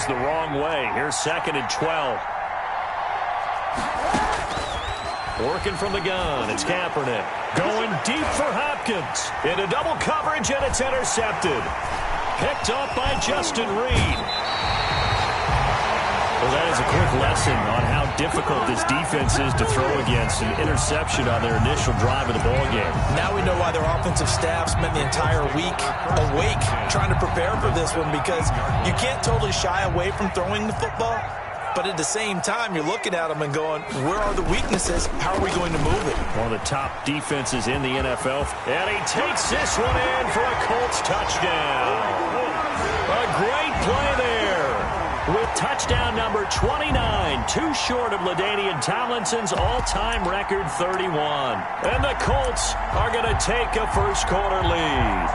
goes the wrong way. Here's 2nd and 12. Working from the gun, it's Kaepernick. Going deep for Hopkins. Into double coverage, and it's intercepted. Picked up by Justin Reed. Well, that is a quick lesson on how difficult this defense is to throw against. An interception on their initial drive of the ballgame. Now we know why their offensive staff spent the entire week awake trying to prepare for this one, because you can't totally shy away from throwing the football, but at the same time, you're looking at them and going, where are the weaknesses? How are we going to move it? One of the top defenses in the NFL. And he takes this one in for a Colts touchdown. A great play there. With touchdown number 29, too short of LaDainian Tomlinson's all-time record 31. And the Colts are going to take a first-quarter lead.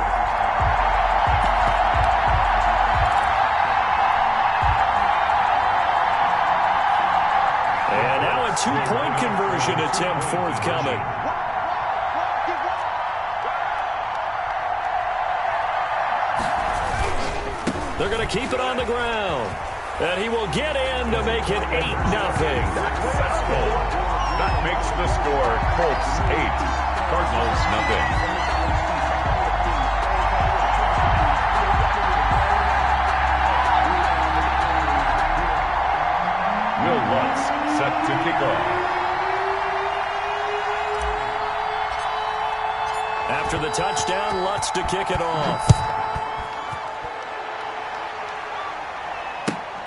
And now a two-point conversion attempt forthcoming. They're going to keep it on the ground. And he will get in to make it 8-0. Successful. That makes the score Colts 8, Cardinals 0. Will Lutz set to kick off. After the touchdown, Lutz to kick it off.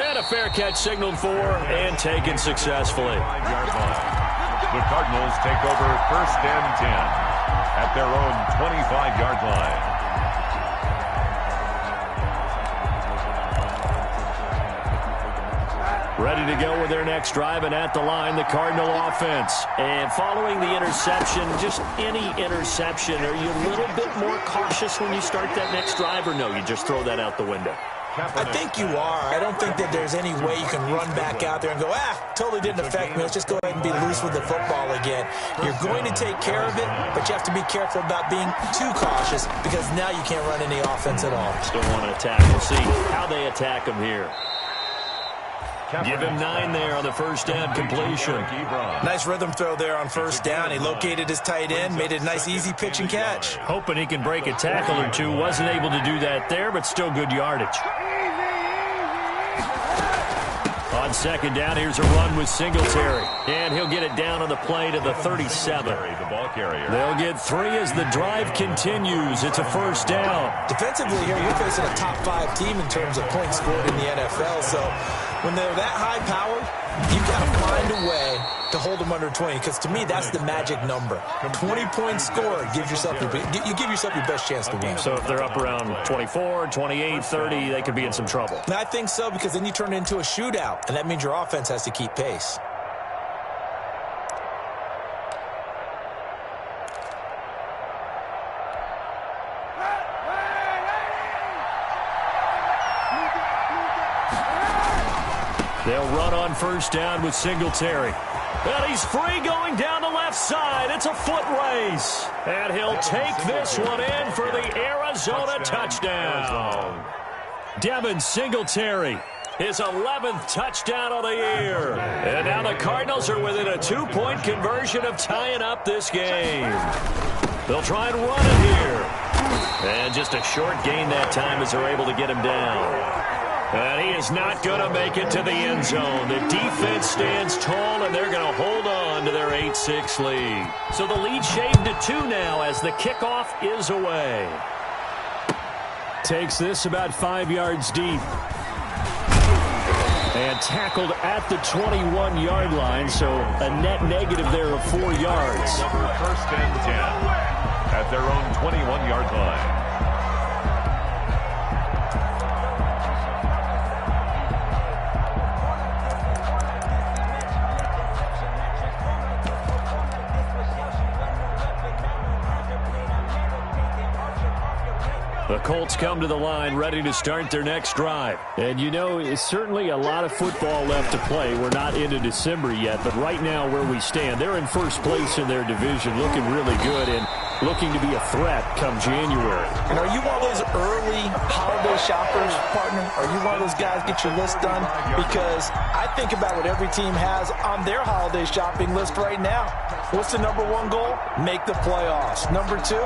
And a fair catch signaled for and taken successfully. The Cardinals take over 1st and 10 at their own 25-yard line. Ready to go with their next drive, and at the line, the Cardinal offense. And following the interception, just any interception, are you a little bit more cautious when you start that next drive, or no, you just throw that out the window? I think you are. I don't think that there's any way you can run back out there and go, totally didn't affect me. Let's just go ahead and be loose with the football again. You're going to take care of it, but you have to be careful about being too cautious, because now you can't run any offense at all. Still want to attack. We'll see how they attack him here. Give him 9 there on the first down completion. Nice rhythm throw there on first down. He located his tight end, made it a nice easy pitch and catch. Hoping he can break a tackle or two. Wasn't able to do that there, but still good yardage. On second down, here's a run with Singletary. And he'll get it down on the play to the 37. The ball carrier. They'll get 3 as the drive continues. It's a first down. Defensively here, you're facing a top 5 team in terms of points scored in the NFL. So when they're that high-powered, you've got to find a way to hold them under 20, because to me, that's the magic number. 20 points scored, you give yourself your best chance to win. So if they're up around 24, 28, 30, they could be in some trouble. And I think so, because then you turn it into a shootout, and that means your offense has to keep pace. They'll run on first down with Singletary. And he's free going down the left side. It's a foot race. And he'll take this one in for the Arizona touchdown. Devin Singletary, his 11th touchdown of the year. And now the Cardinals are within a 2-point conversion of tying up this game. They'll try and run it here. And just a short gain that time as they're able to get him down. And he is not going to make it to the end zone. The defense stands tall, and they're going to hold on to their 8-6 lead. So the lead shaved to 2 now as the kickoff is away. Takes this about 5 yards deep. And tackled at the 21-yard line, so a net negative there of 4 yards. First and 10 at their own 21-yard line. The Colts come to the line ready to start their next drive. And you know, it's certainly a lot of football left to play. We're not into December yet, but right now where we stand, they're in first place in their division, looking really good and looking to be a threat come January. And are you one of those early holiday shoppers, partner? Are you one of those guys get your list done? Because I think about what every team has on their holiday shopping list right now. What's the number one goal? Make the playoffs. Number two,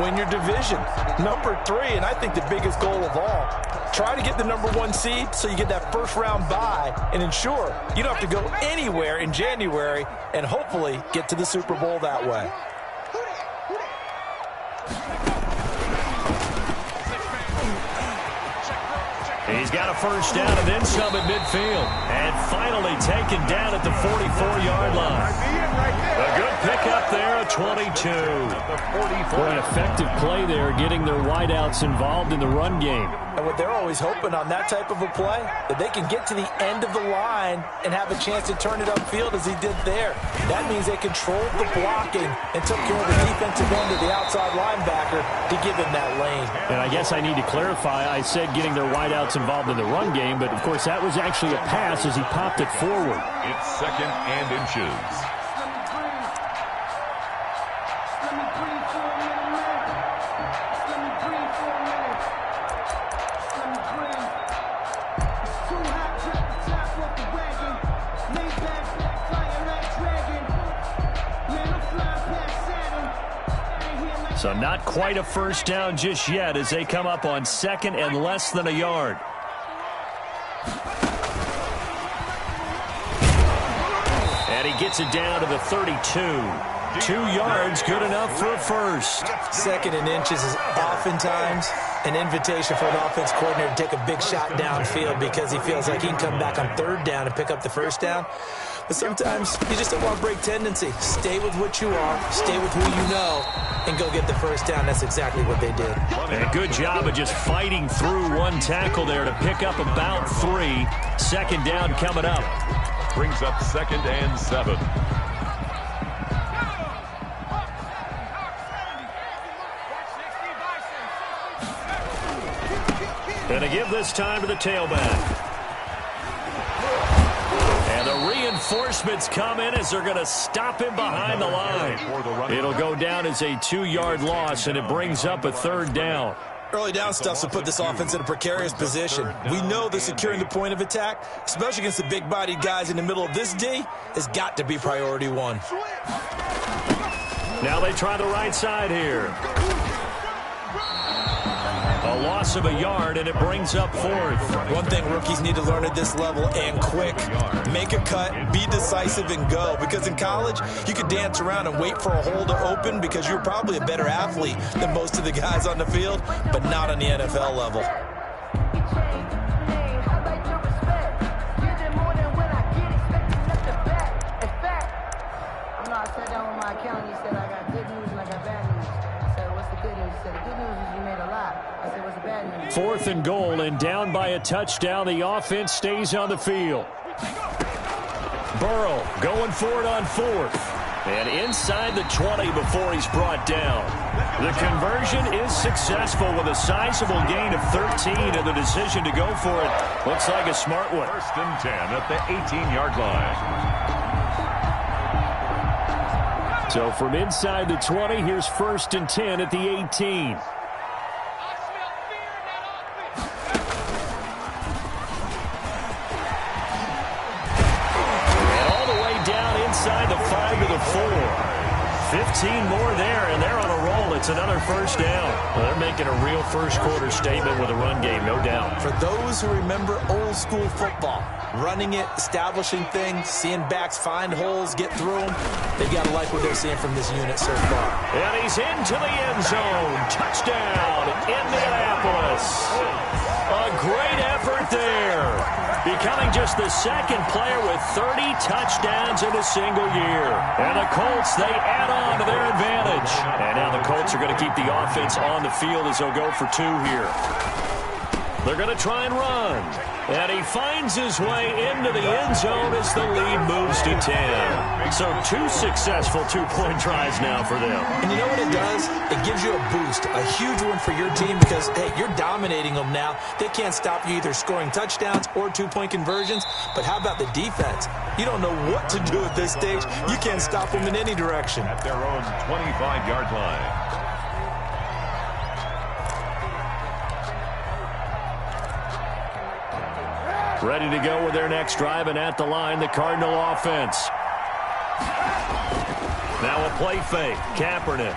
win your division. Number three, and I think the biggest goal of all, try to get the number one seed so you get that first round bye and ensure you don't have to go anywhere in January and hopefully get to the Super Bowl that way. He's got a first down and then some at midfield. And finally taken down at the 44-yard line. A good pickup there, a 22. For an effective play there, getting their wideouts involved in the run game. And what they're always hoping on that type of a play, that they can get to the end of the line and have a chance to turn it upfield as he did there. That means they controlled the blocking and took care of the defensive end of the outside linebacker to give him that lane. And I guess I need to clarify, I said getting their wideouts involved in the run game, but of course that was actually a pass as he popped it forward. It's 2nd and inches. So not quite a first down just yet as they come up on 2nd and less than a yard. And he gets it down to the 32. 2 yards, good enough for a first. 2nd and inches is oftentimes an invitation for an offense coordinator to take a big shot downfield because he feels like he can come back on 3rd down and pick up the first down. But sometimes you just don't want to break tendency. Stay with what you are, stay with who you know, and go get the first down. That's exactly what they did. And a good job of just fighting through one tackle there to pick up about 3. 2nd down coming up. Brings up 2nd and 7. And to give this time to the tailback. And the reinforcements come in as they're going to stop him behind the line. It'll go down as a 2-yard loss, and it brings up a 3rd down. Early down stuff will put this offense in a precarious position. We know that securing the point of attack, especially against the big-bodied guys in the middle of this D, has got to be priority one. Now they try the right side here. A loss of a yard, and it brings up 4th. One thing rookies need to learn at this level, and quick, make a cut, be decisive, and go. Because in college, you could dance around and wait for a hole to open because you're probably a better athlete than most of the guys on the field, but not on the NFL level. Fourth and goal, and down by a touchdown. The offense stays on the field. Burrow going for it on 4th. And inside the 20 before he's brought down. The conversion is successful with a sizable gain of 13, and the decision to go for it looks like a smart one. 1st and 10 at the 18-yard line. So from inside the 20, here's 1st and 10 at the 18. Inside the 5 to the 4. 15 more there, and they're on a roll. It's another first down. Well, they're making a real first-quarter statement with a run game, no doubt. For those who remember old-school football, running it, establishing things, seeing backs find holes, get through them, they've got to like what they're seeing from this unit so far. And he's into the end zone. Touchdown, Indianapolis. A great effort there. Becoming just the 2nd player with 30 touchdowns in a single year. And the Colts, they add on to their advantage. And now the Colts are going to keep the offense on the field as they'll go for 2 here. They're going to try and run. And he finds his way into the end zone as the lead moves to 10. So 2 successful two-point tries now for them. And you know what it does? It gives you a boost, a huge one for your team because, hey, you're dominating them now. They can't stop you either scoring touchdowns or two-point conversions. But how about the defense? You don't know what to do at this stage. You can't stop them in any direction. At their own 25-yard line. Ready to go with their next drive, and at the line, the Cardinal offense. Now a play fake. Kaepernick.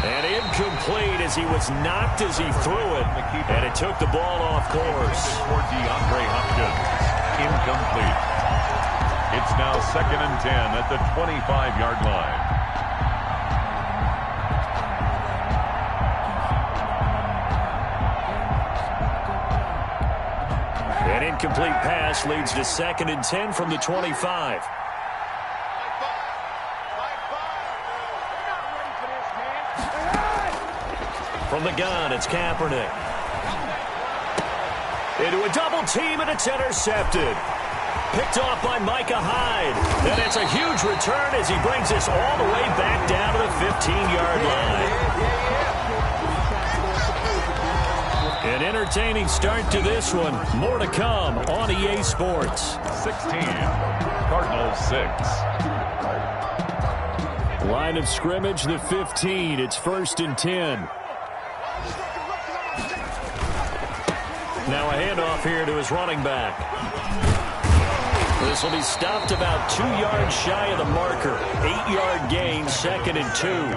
And incomplete as he was knocked as he threw it. And it took the ball off course. For DeAndre Hopkins. Incomplete. It's now 2nd and 10 at the 25-yard line. An incomplete pass leads to 2nd and 10 from the 25. From the gun, it's Kaepernick. Into a double team, and it's intercepted. Picked off by Micah Hyde. And it's a huge return as he brings this all the way back down to the 15-yard line. An entertaining start to this one. More to come on EA Sports. 16. Cardinals 6. Line of scrimmage, the 15. It's 1st and 10. Now a handoff here to his running back. This will be stopped about 2 yards shy of the marker. 8-yard gain, 2nd and 2.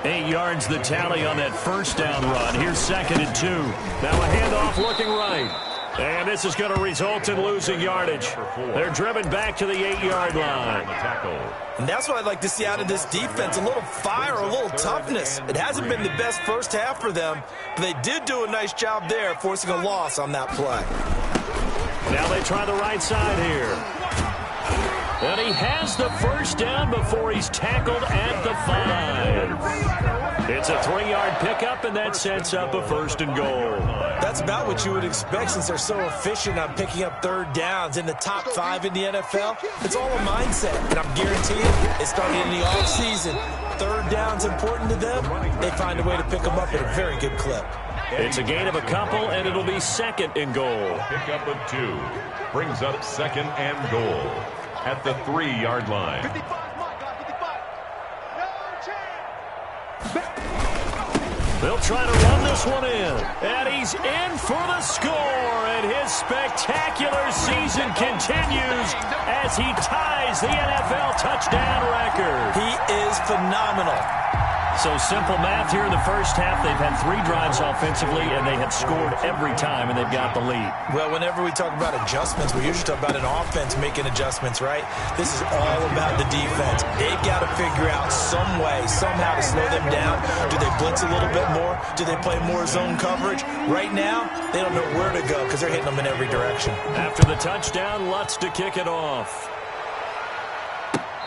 8 yards the tally on that first down run. Here's 2nd and 2. Now a handoff looking right. And this is going to result in losing yardage. They're driven back to the 8-yard line. And that's what I'd like to see out of this defense. A little fire, a little toughness. It hasn't been the best first half for them, but they did do a nice job there, forcing a loss on that play. Now they try the right side here. And he has the first down before he's tackled at the 5. It's a 3-yard pickup, and that sets up a 1st and goal. That's about what you would expect since they're so efficient on picking up 3rd downs in the top 5 in the NFL. It's all a mindset, and I'm guaranteeing it started in the offseason. 3rd down's important to them. They find a way to pick them up at a very good clip. It's a gain of a couple, and it'll be 2nd and goal. Pickup of 2 brings up 2nd and goal at the 3-yard line. They'll try to run this one in. And he's in for the score. And his spectacular season continues as he ties the NFL touchdown record. He is phenomenal. So simple math here in the first half. They've had 3 drives offensively, and they have scored every time, and they've got the lead. Well, whenever we talk about adjustments, we usually talk about an offense making adjustments, right? This is all about the defense. They've got to figure out some way, somehow to slow them down. Do they blitz a little bit more? Do they play more zone coverage? Right now, they don't know where to go because they're hitting them in every direction. After the touchdown, Lutz to kick it off.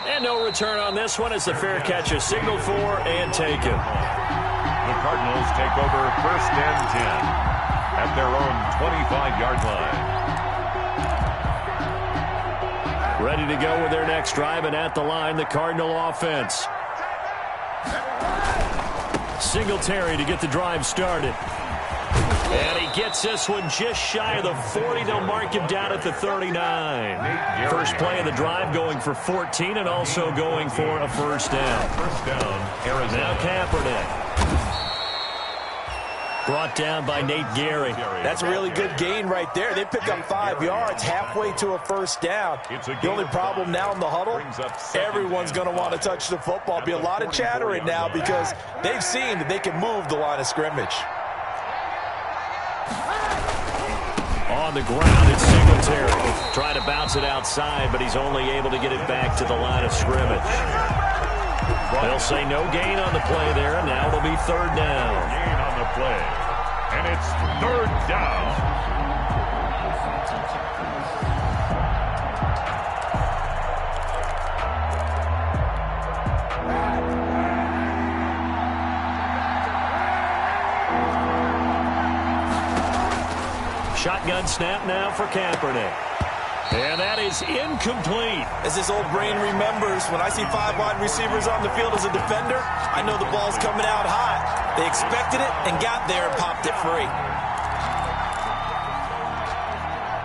And no return on this one as the fair catch is signaled for and taken. The Cardinals take over 1st and 10 at their own 25-yard line. Ready to go with their next drive, and at the line, the Cardinal offense. Singletary to get the drive started. And he gets this one just shy of the 40. They'll mark him down at the 39. First play of the drive going for 14 and also going for a 1st down. First down, Arizona. Now Kaepernick. Brought down by Nate Gehrig. That's a really good gain right there. They pick up 5 yards halfway to a 1st down. The only problem now in the huddle, everyone's going to want to touch the football. Be a lot of chattering now because they've seen that they can move the line of scrimmage. On the ground, it's Singletary. Trying to bounce it outside, but he's only able to get it back to the line of scrimmage. They'll say no gain on the play there, and now it'll be 3rd down. Gain on the play, and it's 3rd down. Shotgun snap now for Kaepernick. And that is incomplete. As this old brain remembers, when I see 5 wide receivers on the field as a defender, I know the ball's coming out hot. They expected it and got there and popped it free.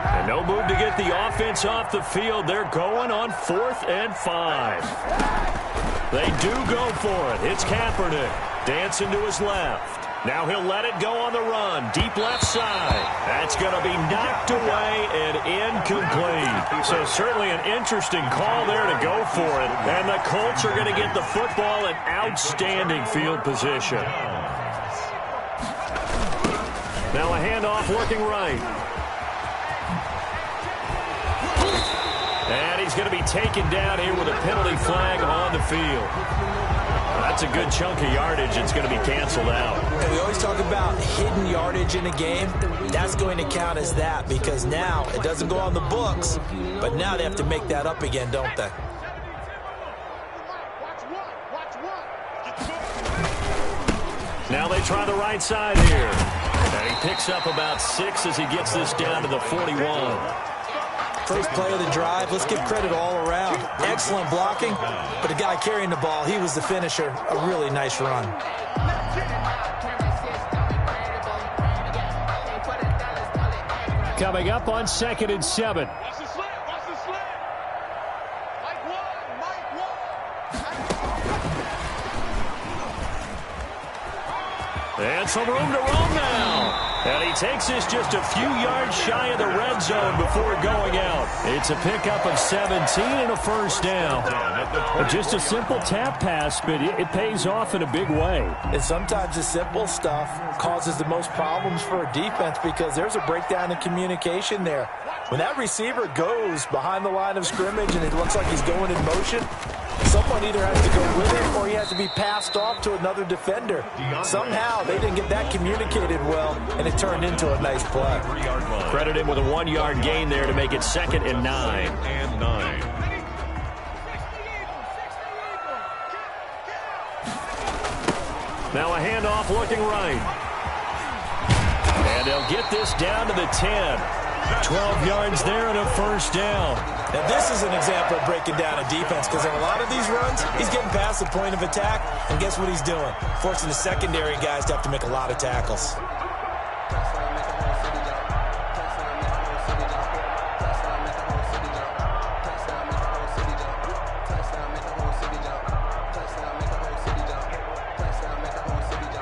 And no move to get the offense off the field. They're going on 4th and 5. They do go for it. It's Kaepernick dancing to his left. Now he'll let it go on the run. Deep left side. That's going to be knocked away and incomplete. So certainly an interesting call there to go for it. And the Colts are going to get the football in outstanding field position. Now a handoff working right. And he's going to be taken down here with a penalty flag on the field. That's a good chunk of yardage. It's going to be canceled out. And we always talk about hidden yardage in a game. That's going to count as that because now it doesn't go on the books, but now they have to make that up again, don't they? Now they try the right side here. And he picks up about 6 as he gets this down to the 41. First play of the drive, let's give credit all around. Excellent blocking, but the guy carrying the ball, he was the finisher. A really nice run. Coming up on 2nd and 7. And some room to roam now. And he takes this just a few yards shy of the red zone before going out. It's a pickup of 17 and a first down. Just a simple tap pass, but it pays off in a big way. And sometimes the simple stuff causes the most problems for a defense because there's a breakdown in communication there. When that receiver goes behind the line of scrimmage and it looks like he's going in motion, someone either has to go with him or he has to be passed off to another defender. Somehow they didn't get that communicated well, and it turned into a nice play. Credit him with a 1-yard gain there to make it 2nd and 9. Now a handoff looking right. And they'll get this down to the 10. 12 yards there and a first down. Now this is an example of breaking down a defense because in a lot of these runs, he's getting past the point of attack, and guess what he's doing? Forcing the secondary guys to have to make a lot of tackles.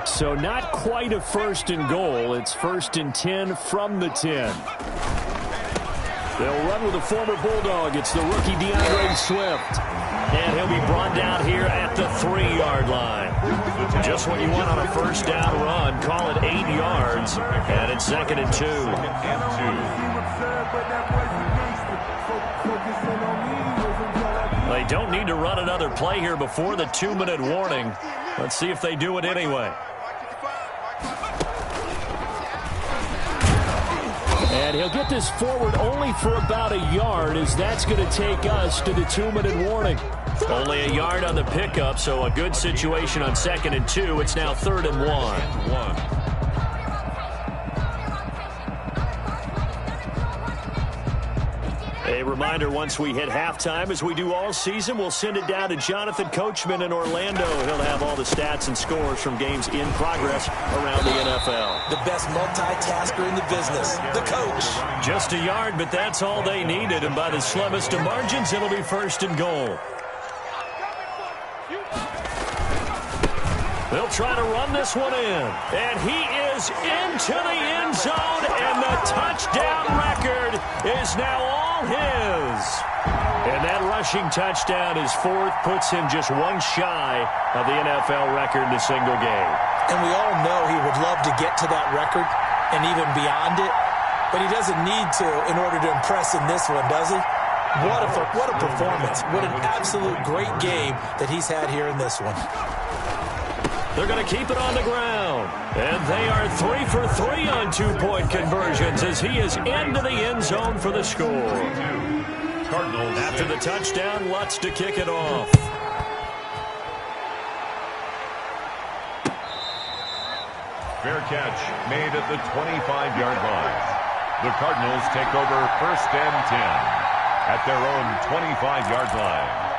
So not quite a 1st and goal. It's 1st and 10 from the 10. They'll run with a former Bulldog. It's the rookie DeAndre Swift. And he'll be brought down here at the 3-yard line. Just what you want on a first down run. Call it 8 yards. And it's 2nd and 2. They don't need to run another play here before the 2-minute warning. Let's see if they do it anyway. And he'll get this forward only for about a yard, as that's going to take us to the 2-minute warning. Only a yard on the pickup, so a good situation on 2nd and 2. It's now 3rd and 1. A reminder, once we hit halftime, as we do all season, we'll send it down to Jonathan Coachman in Orlando. He'll have all the stats and scores from games in progress around the NFL. The best multitasker in the business, the coach. Just a yard, but that's all they needed, and by the slimmest of margins, it'll be 1st and goal. They'll try to run this one in, and he is into the end zone, and the touchdown record is now all his. And that rushing touchdown is 4th, puts him just one shy of the NFL record in a single game. And we all know he would love to get to that record and even beyond it, but he doesn't need to in order to impress in this one, does he? What a performance. What an absolute great game that he's had here in this one. They're going to keep it on the ground. And they are 3 for 3 on 2-point conversions as he is into the end zone for the score. After the touchdown, Lutz to kick it off. Fair catch made at the 25-yard line. The Cardinals take over 1st and 10 at their own 25-yard line.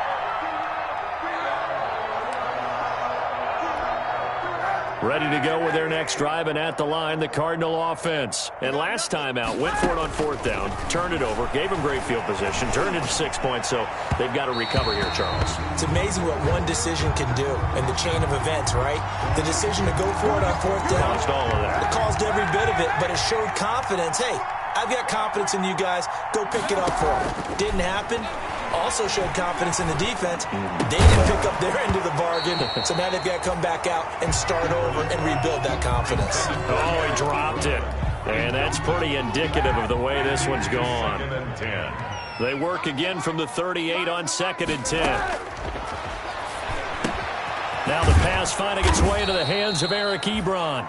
Ready to go with their next drive, and at the line, the Cardinal offense. And last time out, went for it on 4th down, turned it over, gave them great field position, turned it to 6 points, so they've got to recover here, Charles. It's amazing what one decision can do in the chain of events, right? The decision to go for it on 4th down. Caused all of that. It caused every bit of it, but it showed confidence. Hey, I've got confidence in you guys. Go pick it up for them. Didn't happen. Also showed confidence in the defense. They didn't pick up their end of the bargain, so now they've got to come back out and start over and rebuild that confidence. Oh, he dropped it. And that's pretty indicative of the way this one's gone. 2nd and 10. They work again from the 38 on 2nd and 10. Now the pass finding its way into the hands of Eric Ebron.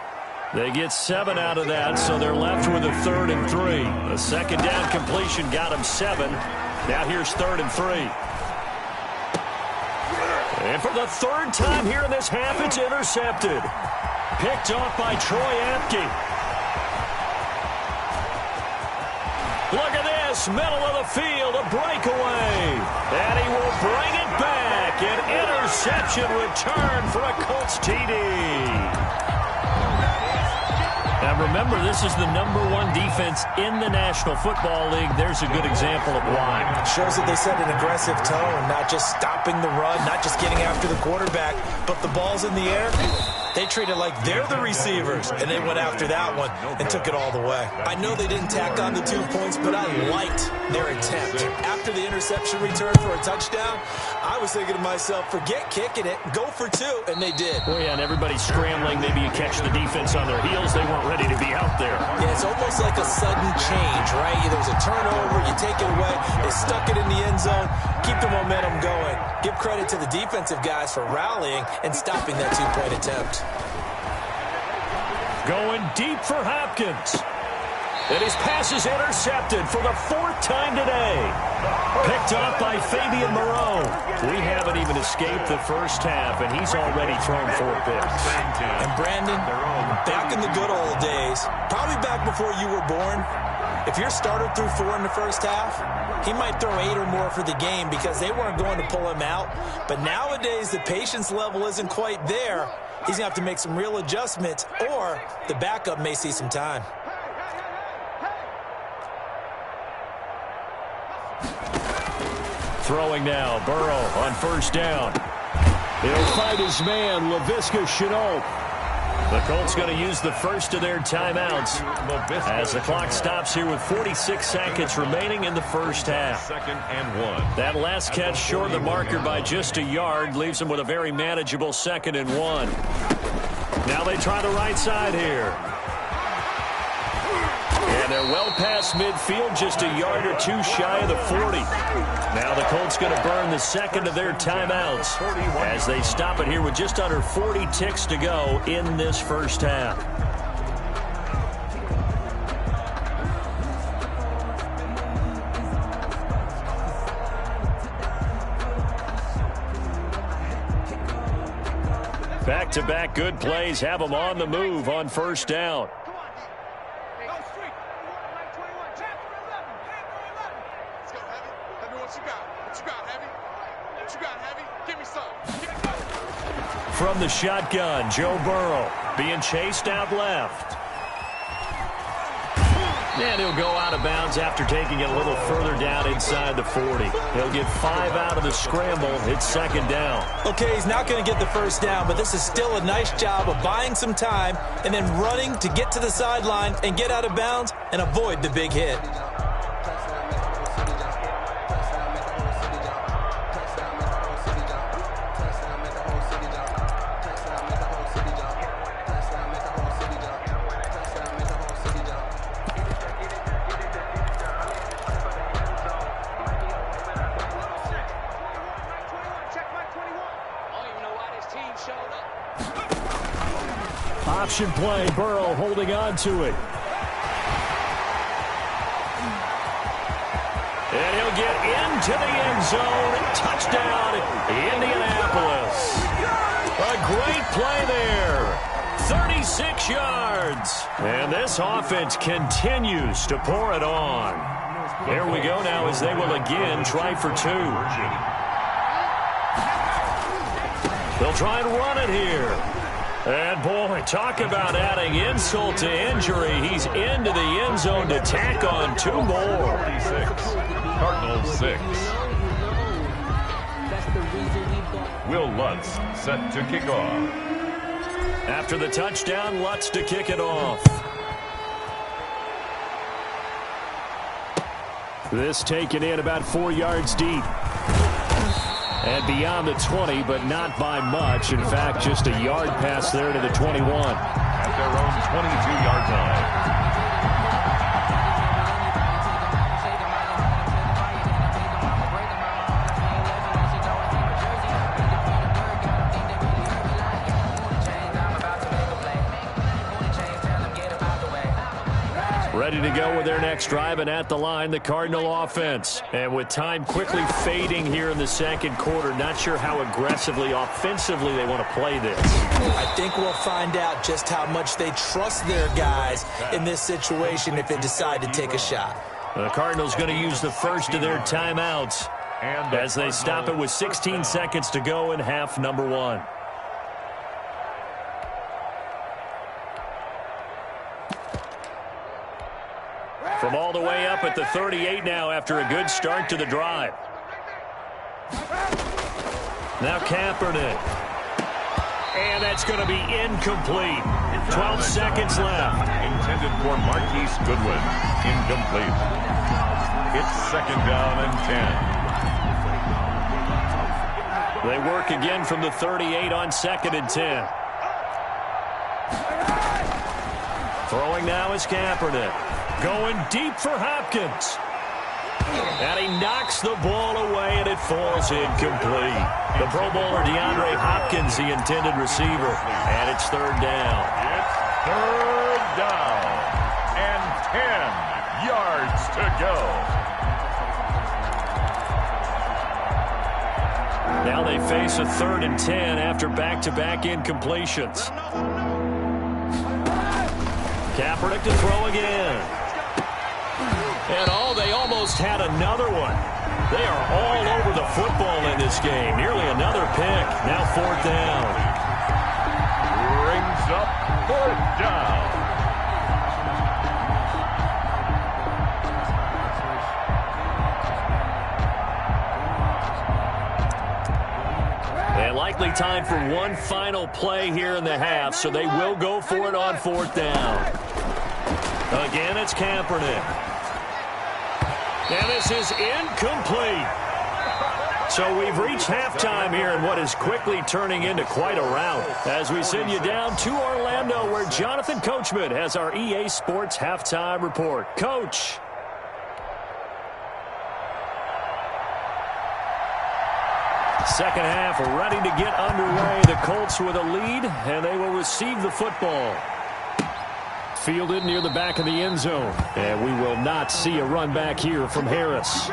They get 7 out of that, so they're left with a 3rd and 3. The 2nd down completion got them 7. Now here's 3rd and 3. And for the 3rd time here in this half, it's intercepted. Picked off by Troy Apke. Look at this, middle of the field, a breakaway. And he will bring it back. An interception return for a Colts TD. Now remember, this is the #1 defense in the National Football League. There's a good example of why. Shows that they set an aggressive tone, not just stopping the run, not just getting after the quarterback, but the ball's in the air. They treat it like they're the receivers, and they went after that one and took it all the way. I know they didn't tack on the 2 points, but I liked their attempt. After the interception return for a touchdown, I was thinking to myself, forget kicking it, go for 2, and they did. Oh, yeah, and everybody's scrambling. Maybe you catch the defense on their heels. They weren't ready to be out there. Yeah, it's almost like a sudden change, right? There's a turnover, you take it away, they stuck it in the end zone, keep the momentum going. Give credit to the defensive guys for rallying and stopping that 2-point attempt. Going deep for Hopkins. And his pass is intercepted for the 4th time today. Picked off by Fabian Moreau. We haven't even escaped the first half, and he's already thrown 4 picks. And Brandon, back in the good old days, probably back before you were born, if your starter threw 4 in the first half, he might throw 8 or more for the game because they weren't going to pull him out. But nowadays, the patience level isn't quite there. He's going to have to make some real adjustments, or the backup may see some time. Throwing now, Burrow on 1st down. He'll fight his man, Laviska Shenault. The Colts going to use the first of their timeouts as the clock stops here with 46 seconds remaining in the first half. 2nd and 1. That last catch short of the marker by just a yard leaves them with a very manageable 2nd and 1. Now they try the right side here. And they're well past midfield, just a yard or 2 shy of the 40. Now the Colts going to burn the 2nd of their timeouts as they stop it here with just under 40 ticks to go in this first half. Back-to-back good plays have them on the move on 1st down. From the shotgun, Joe Burrow being chased out left. And he'll go out of bounds after taking it a little further down inside the 40. He'll get 5 out of the scramble. It's 2nd down. Okay, he's not going to get the first down, but this is still a nice job of buying some time and then running to get to the sideline and get out of bounds and avoid the big hit. Option play, Burrow holding on to it. And he'll get into the end zone. Touchdown, Indianapolis. A great play there. 36 6 yards. And this offense continues to pour it on. Here we go now as they will again try for 2. They'll try and run it here. And, boy, talk about adding insult to injury. He's into the end zone to tack on 2 more. 46. Cardinals 6. Will Lutz set to kick off. After the touchdown, Lutz to kick it off. This taken in about 4 yards deep. And beyond the 20, but not by much. In fact, just a yard pass there to the 21. At their own 22-yard line. Ready to go with their next drive, and at the line, the Cardinal offense. And with time quickly fading here in the second quarter, not sure how aggressively, offensively they want to play this. I think we'll find out just how much they trust their guys in this situation if they decide to take a shot. The Cardinals going to use the first of their timeouts as they stop it with 16 seconds to go in half number 1. From all the way up at the 38 now after a good start to the drive. Now Kaepernick. And that's going to be incomplete. 12 seconds left. Intended for Marquise Goodwin. Incomplete. It's second down and 10. They work again from the 38 on second and 10. Throwing now is Kaepernick. Going deep for Hopkins. And he knocks the ball away, and it falls incomplete. The Pro Bowler DeAndre Hopkins, the intended receiver. And it's third down. It's third down. And 10 yards to go. Now they face a third and 10 after back-to-back incompletions. Kaepernick to throw again. And they almost had another one. They are all over the football in this game. Nearly another pick. Now fourth down. Brings up fourth down. And likely time for one final play here in the half, so they will go for it on fourth down. Again, it's Kaepernick. And this is incomplete. So we've reached halftime here in what is quickly turning into quite a rout as we send you down to Orlando where Jonathan Coachman has our EA Sports halftime report. Coach. Second half ready to get underway. The Colts with a lead, and they will receive the football. Fielded near the back of the end zone. And we will not see a run back here from Harris.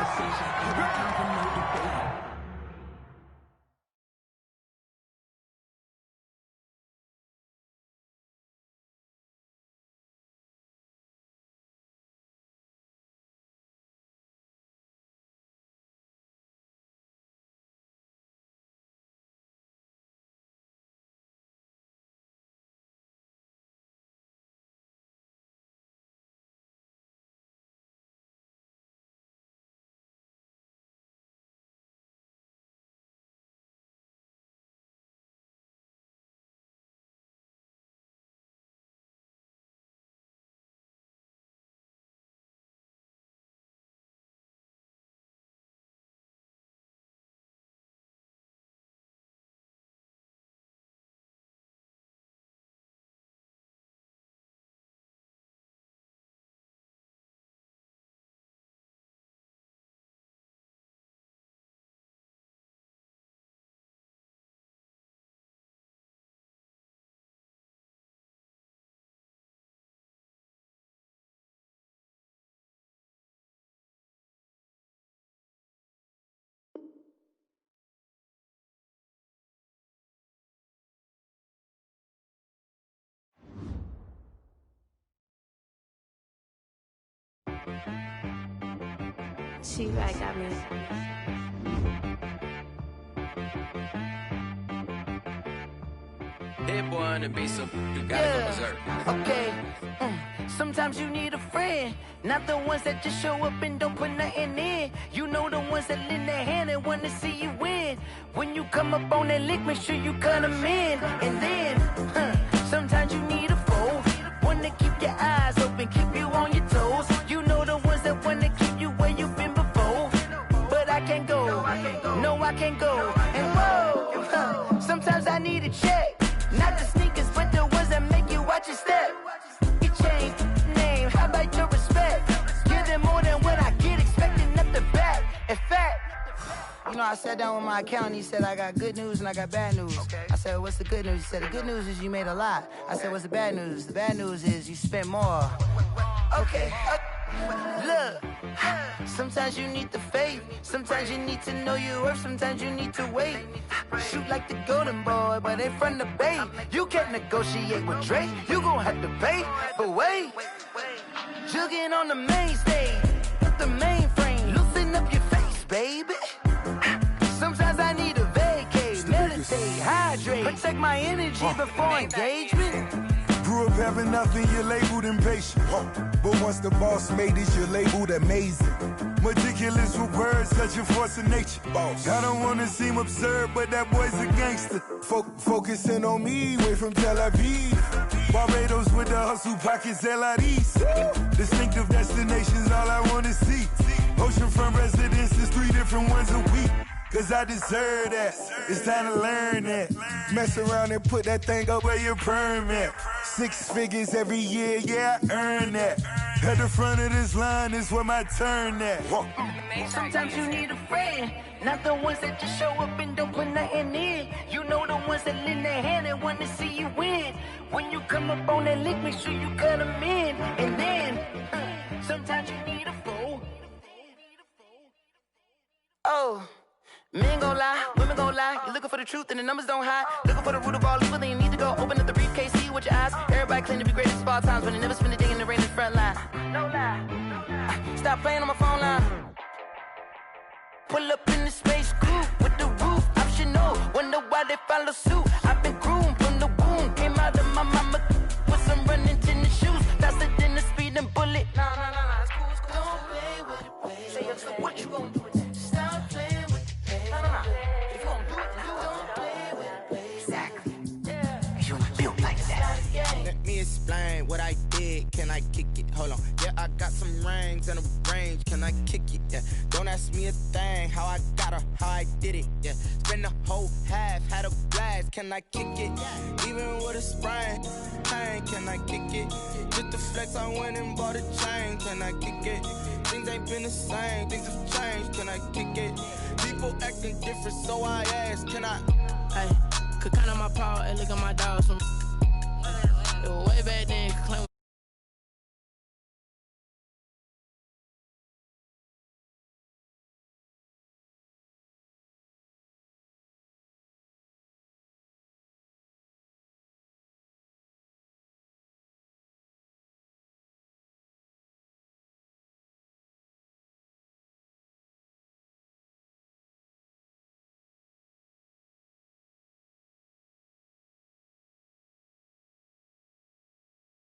She right got me. Hit boy on the beat, so you gotta go berserk. Okay. Sometimes you need a friend, not the ones that just show up and don't put nothing in. You know the ones that lend their hand and wanna see you win. When you come up on that lick, make sure you cut them in. And then, sometimes you need a foe, one to keep your eyes open, keep you on your toes. You know the ones that wanna keep you where you've been before. But I can't go, no I can't go. And whoa, sometimes I need a check, not the sneakers, but the ones that make you watch your step. Change name, how about your respect? Give them more than what I get, expecting up the back. In fact, you know, I sat down with my accountant, he said, I got good news and I got bad news. Okay. I said, what's the good news? He said, the good news is you made a lot. I said, what's the bad news? The bad news is you spent more. Okay. Look, sometimes you need the faith, sometimes you need to know your worth, sometimes you need to wait. Shoot like the golden boy, but ain't from the bay. You can't negotiate with Drake, you gon' have to pay. But wait, jugging on the main stage, the mainframe, loosen up your face, baby. Sometimes I need a vacate, meditate, hydrate, protect my energy before engagement. Grew up having nothing, you're labeled impatient. But once the boss made it, you're labeled amazing. Meticulous with words, such a force of nature. I don't wanna seem absurd, but that boy's a gangster. Focusing on me, way from Tel Aviv. Barbados with the hustle pockets, LIDs. Distinctive destinations, all I wanna see. Oceanfront residences, 3 different ones a week. Cause I deserve that, it's time to learn that. Mess around and put that thing up where your permit. 6 figures every year, yeah, I earn that. At the front of this line is where my turn at. Sometimes you need a friend, not the ones that just show up and don't put nothing in. You know the ones that lend their hand and want to see you win. When you come up on that lick, make sure you cut them in. And then, sometimes you need a foe. Oh. Men gon' lie, women gon' lie. You're looking for the truth and the numbers don't hide. Looking for the root of all evil, then you need to go open up the briefcase, see with your eyes. Everybody claim to be greatest of all times, but they never spend a day in the rain in the front line. No lie, stop playing on my phone line. Pull up in the space coupe with the roof optional. Wonder why they follow suit. I've been groomed from the womb, came out of my mama with some running tennis shoes, faster than the speeding bullet. Nah, it's cool, it's cool. Don't play with it, baby. Say so what you gon' do? Stop playing. If you gon' do it, don't play with it, baby. Exactly. Yeah. You built like that. Let me explain what I did. Can I kick it? Hold on. Yeah, I got some rings and a range. Can I kick it? Yeah. Don't ask me a thing. How I got her, how I did it. Yeah. Spend the whole half, had a blast. Can I kick it? Even with a sprain. Pain, can I kick it? Just the flex, I went and bought a chain. Can I kick it? Things ain't been the same. Things have changed. Can I kick it? People acting different, so I ask, can I? Hey, could count on my power and look at my dogs. Way back then, claim